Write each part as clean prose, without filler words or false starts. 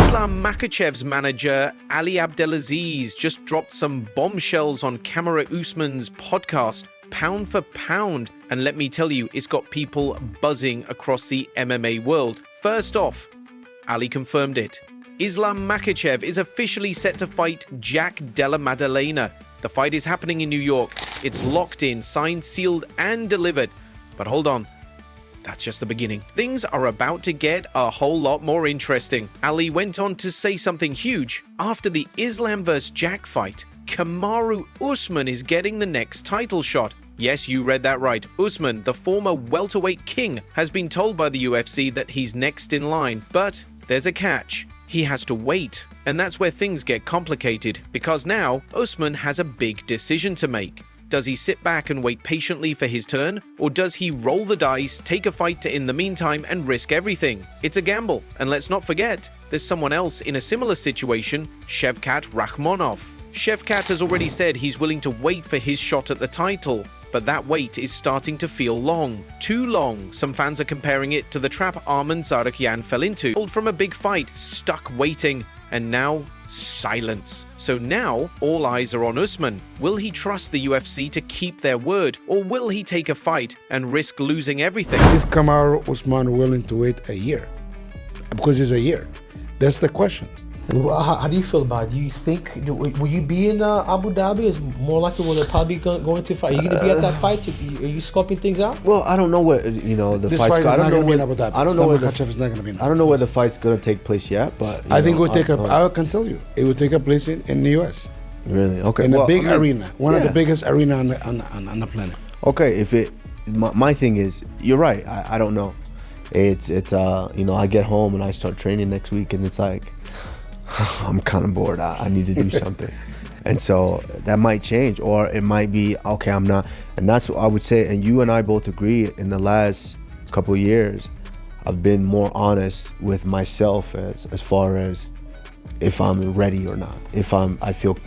Islam Makhachev's manager, Ali Abdelaziz, just dropped some bombshells on Kamaru Usman's podcast, Pound for Pound, and let me tell you, it's got people buzzing across the MMA world. First off, Ali confirmed it. Islam Makhachev is officially set to fight Della Maddalena. The fight is happening in New York. It's locked in, signed, sealed, and delivered. But hold on. That's just the beginning. Things are about to get a whole lot more interesting. Ali went on to say something huge. After the Islam vs. Jack fight, Kamaru Usman is getting the next title shot. Yes, you read that right. Usman, the former welterweight king, has been told by the UFC that he's next in line. But there's a catch. He has to wait. And that's where things get complicated, because now Usman has a big decision to make. Does he sit back and wait patiently for his turn? Or does he roll the dice, take a fight in the meantime, and risk everything? It's a gamble. And let's not forget, there's someone else in a similar situation, Shavkat Rakhmonov. Shavkat has already said he's willing to wait for his shot at the title. But that wait is starting to feel long. Too long. Some fans are comparing it to the trap Arman Tsarukyan fell into. Pulled from a big fight, stuck waiting, and now silence. So now all eyes are on Usman. Will he trust the UFC to keep their word, or will he take a fight and risk losing everything? Is Kamaru Usman willing to wait a year? Because it's a year. That's the question. How do you feel about it? Do you think, will you be in Abu Dhabi? Is more likely will they probably going to fight? Are you going to be at that fight? Are you scoping things out? Well, I don't know what, the this fight's fight is not going to be in Abu Dhabi. I don't know where Makhachev is not going to be in Abu Dhabi. I don't know where the fight's going to take place yet, but I think it will take I can tell you, it will take a place in the US. Really? Okay. In a big arena, one of the biggest arena on the planet. Okay, my thing is, you're right. I don't know. It's I get home and I start training next week, and it's like, I'm kind of bored. I need to do something. And so that might change, or it might be, okay, I'm not. And that's what I would say. And you and I both agree, in the last couple of years, I've been more honest with myself as far as if I'm ready or not, if I feel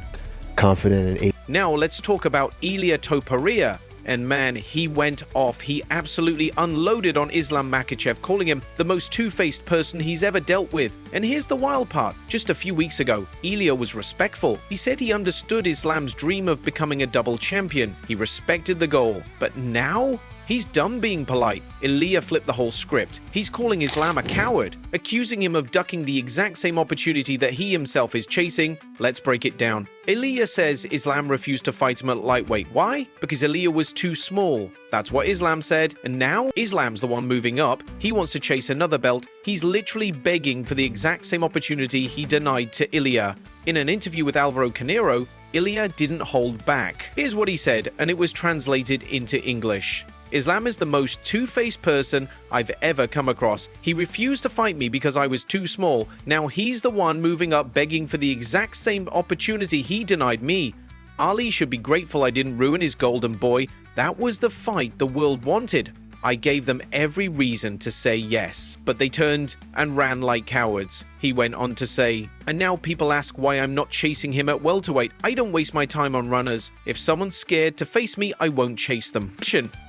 confident and able. Now let's talk about Ilia Topuria. And man, he went off. He absolutely unloaded on Islam Makhachev, calling him the most two-faced person he's ever dealt with. And here's the wild part. Just a few weeks ago, Ilia was respectful. He said he understood Islam's dream of becoming a double champion. He respected the goal. But now, he's done being polite. Ilia flipped the whole script. He's calling Islam a coward, accusing him of ducking the exact same opportunity that he himself is chasing. Let's break it down. Ilia says Islam refused to fight him at lightweight. Why? Because Ilia was too small. That's what Islam said. And now Islam's the one moving up. He wants to chase another belt. He's literally begging for the exact same opportunity he denied to Ilia. In an interview with Alvaro Canero, Ilia didn't hold back. Here's what he said, and it was translated into English. Islam is the most two-faced person I've ever come across. He refused to fight me because I was too small. Now he's the one moving up begging for the exact same opportunity he denied me. Ali should be grateful I didn't ruin his golden boy. That was the fight the world wanted. I gave them every reason to say yes, but they turned and ran like cowards. He went on to say, and now people ask why I'm not chasing him at welterweight. I don't waste my time on runners. If someone's scared to face me, I won't chase them.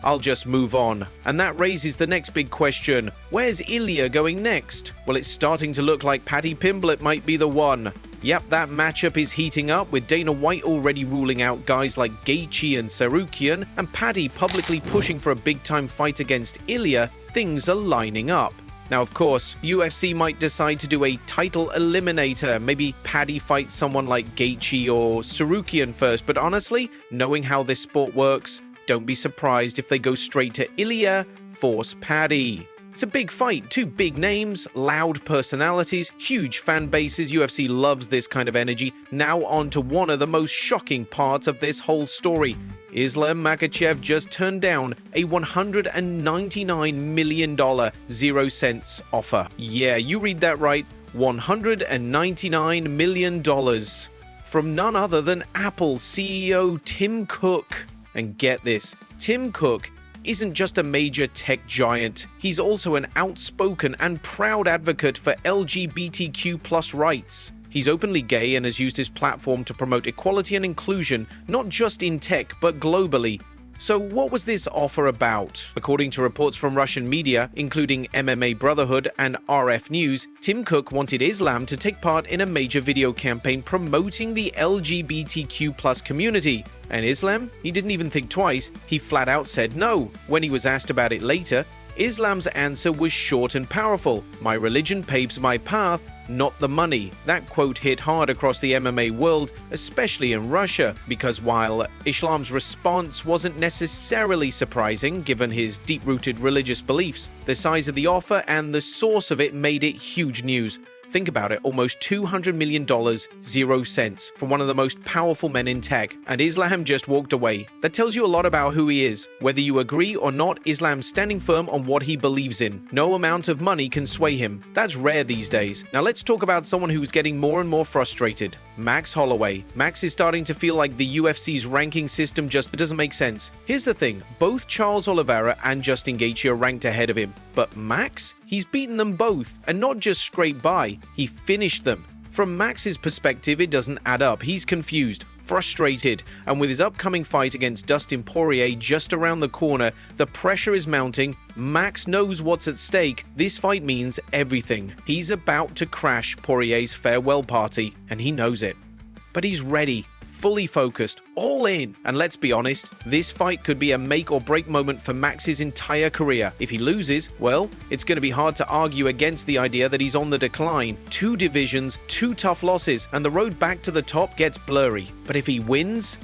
I'll just move on. And that raises the next big question. Where's Ilia going next? Well, it's starting to look like Paddy Pimblett might be the one. Yep, that matchup is heating up, with Dana White already ruling out guys like Gaethje and Tsarukyan, and Paddy publicly pushing for a big-time fight against Ilia. Things are lining up. Now, of course, UFC might decide to do a title eliminator. Maybe Paddy fights someone like Gaethje or Tsarukyan first, but honestly, knowing how this sport works, don't be surprised if they go straight to Ilia, force Paddy. It's a big fight, two big names, loud personalities, huge fan bases. UFC loves this kind of energy. Now on to one of the most shocking parts of this whole story. Islam Makhachev just turned down a $199 million 0 cents offer. Yeah, you read that right, $199 million. From none other than Apple CEO Tim Cook. And get this, Tim Cook isn't just a major tech giant. He's also an outspoken and proud advocate for LGBTQ+ rights. He's openly gay and has used his platform to promote equality and inclusion, not just in tech, but globally. So what was this offer about? According to reports from Russian media, including MMA Brotherhood and RF News, Tim Cook wanted Islam to take part in a major video campaign promoting the LGBTQ+ community. And Islam? He didn't even think twice. He flat out said no. When he was asked about it later, Islam's answer was short and powerful. "My religion paves my path, not the money." That quote hit hard across the MMA world, especially in Russia, because while Islam's response wasn't necessarily surprising given his deep-rooted religious beliefs, the size of the offer and the source of it made it huge news. Think about it, almost $200 million, 0 cents, for one of the most powerful men in tech, and Islam just walked away. That tells you a lot about who he is. Whether you agree or not, Islam's standing firm on what he believes in. No amount of money can sway him. That's rare these days. Now let's talk about someone who's getting more and more frustrated. Max Holloway. Max is starting to feel like the UFC's ranking system just doesn't make sense. Here's the thing, both Charles Oliveira and Justin Gaethje are ranked ahead of him, but Max? He's beaten them both, and not just scraped by, he finished them. From Max's perspective, it doesn't add up. He's confused, frustrated, and with his upcoming fight against Dustin Poirier just around the corner, the pressure is mounting. Max knows what's at stake. This fight means everything. He's about to crash Poirier's farewell party, and he knows it. But he's ready, fully focused, all in. And let's be honest, this fight could be a make or break moment for Max's entire career. If he loses, well, it's going to be hard to argue against the idea that he's on the decline. 2 divisions, 2 tough losses, and the road back to the top gets blurry. But if he wins,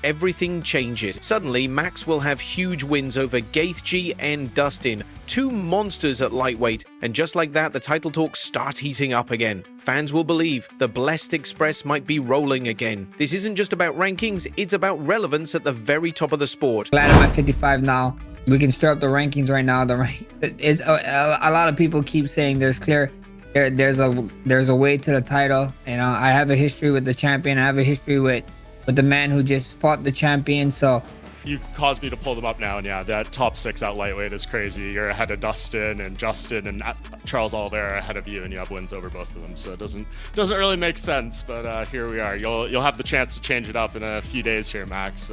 everything changes. Suddenly, Max will have huge wins over Gaethje and Dustin, 2 monsters at lightweight, and just like that, the title talk starts heating up again. Fans will believe the Blessed Express might be rolling again. This isn't just about rankings, it's about relevance at the very top of the sport. Glad I'm at 55 now. We can stir up the rankings right now. It's a lot of people keep saying there's a way to the title. You know, I have a history with the champion. I have a history with the man who just fought the champion. So you caused me to pull them up now, and yeah, that top 6 at lightweight is crazy. You're ahead of Dustin and Justin and Charles Oliveira ahead of you, and you have wins over both of them. So it doesn't really make sense, but here we are. You'll have the chance to change it up in a few days here, Max.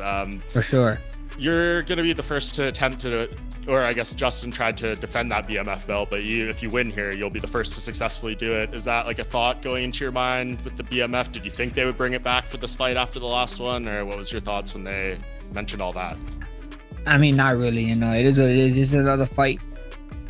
For sure. You're going to be the first to attempt to, or I guess Justin tried to defend that BMF belt, but if you win here, you'll be the first to successfully do it. Is that like a thought going into your mind with the BMF? Did you think they would bring it back for this fight after the last one, or what was your thoughts when they mentioned all that? I mean, not really, you know, it is what it is. It's another fight.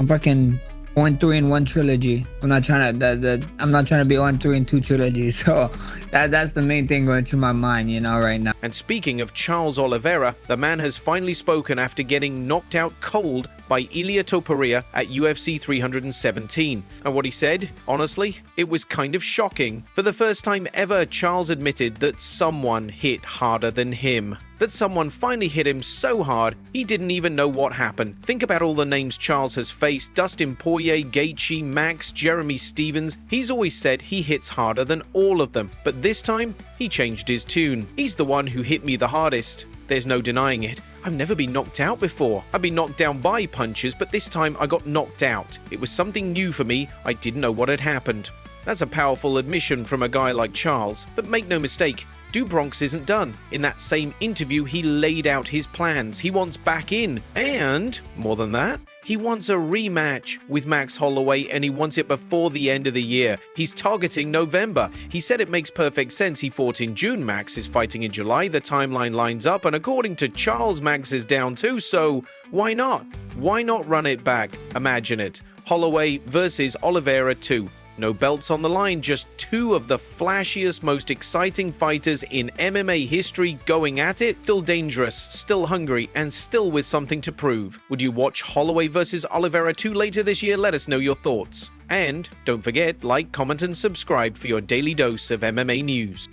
I'm fucking 1-3 in 1 trilogy. I'm not trying to be 1-3 in 2 trilogies. So that's the main thing going through my mind, you know, right now. And speaking of Charles Oliveira, the man has finally spoken after getting knocked out cold by Ilia Topuria at UFC 317. And what he said, honestly, it was kind of shocking. For the first time ever, Charles admitted that someone hit harder than him. That someone finally hit him so hard, he didn't even know what happened. Think about all the names Charles has faced: Dustin Poirier, Gaethje, Max, Jeremy Stevens. He's always said he hits harder than all of them. But this time, he changed his tune. He's the one who hit me the hardest. There's no denying it. I've never been knocked out before. I've been knocked down by punches, but this time I got knocked out. It was something new for me. I didn't know what had happened. That's a powerful admission from a guy like Charles. But make no mistake, Do Bronx isn't done. In that same interview, he laid out his plans. He wants back in. And, more than that, he wants a rematch with Max Holloway, and he wants it before the end of the year. He's targeting November. He said it makes perfect sense. He fought in June. Max is fighting in July. The timeline lines up, and according to Charles, Max is down too, so why not? Why not run it back? Imagine it. Holloway versus Oliveira 2. No belts on the line, just two of the flashiest, most exciting fighters in MMA history going at it. Still dangerous, still hungry, and still with something to prove. Would you watch Holloway versus Oliveira 2 later this year? Let us know your thoughts. And don't forget, like, comment, and subscribe for your daily dose of MMA news.